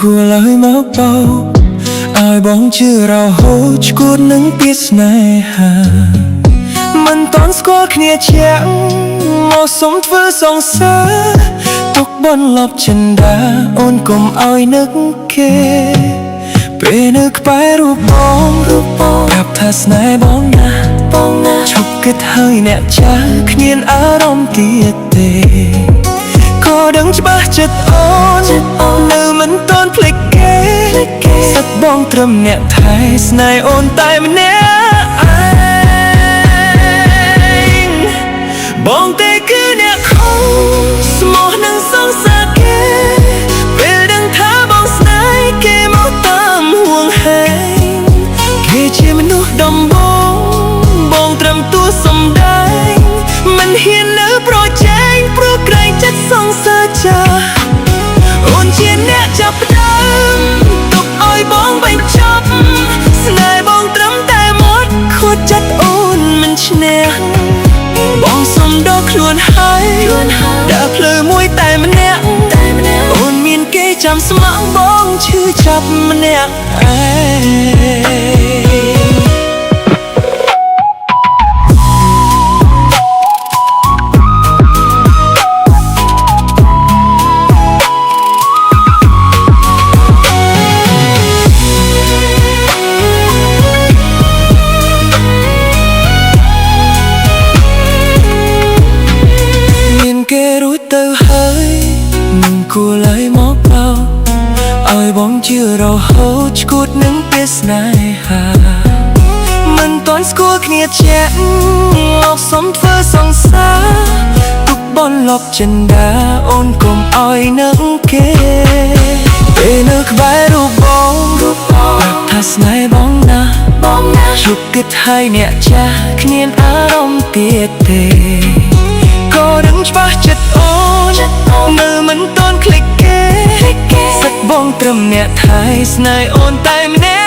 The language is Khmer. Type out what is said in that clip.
គួរឡើយមកបោឲ្យបងជឿរហូតឈួតនឹងពីស្នេហាមិនតន់ស្គាល់គ្នាជាងមកសុំធ្វើសងសើទុកបន្លប់ចិនដាអូនកុំឲ្យនឹកគេពេលនៅក្បែររូបបងប្រាប់ថាស្នេហ៍បងណាឈប់គិតហើយអ្នកចាគ្មានអារម្មណ៍ទៀតទេក៏ដឹងច្បាស់ចិត្តអូននៅមិនតន់ភ្លេចគេសិតបងត្រឹមអ្នកថែស្នេហ៍អូនតែម្នាក់ឯងបងទេគឺអ្នកខំស្មោះនឹងសងសាគេពេលដឹងថាបងស្នេហ៍គេមកតាមហួងហែងគេជាមនុស្សដំបងត្រឹមតួសំដែងមិនហ៊ាននៅប្រជែងព្រោះក្រែងចិត្តសងសើចាអូនជាអ្នកចាប់ផ្ដើមទុកឲ្យបងបញ្ចប់ស្នេហ៍បងត្រឹមតែមាត់ខួចចិត្តអូនមិនឈ្នះបងសុំដល់ខ្លួនហើយដើរផ្លូវមួយតែម្នាក់អូនមានគេចាំស្មោះបងឈឺចាប់ម្នាក់ឯងគេរួចទៅហើយមិនគួរឡើយមកបោឲ្យបងជឿរហូតឈួតនឹងពេលស្នេហាមិនតន់ស្គាល់គ្នាជាក់មកសុំធ្វើសងសាទុកបន្លប់ចិនដាអូនកុំឲ្យនឹកគេពេលនៅក្បែររូបបងប្រាប់ថាស្នេហ៍បងណាជប់គិតឲ្យអ្នកចាស់គ្មានអារម្មណ៍ទៀតទេក៏ដឹងច្បាស់ចិត្តអូននៅមិនតន់คลิกគេសិតបងត្រឹមអ្នកថែស្នេហ៍អូនតែម្នាក់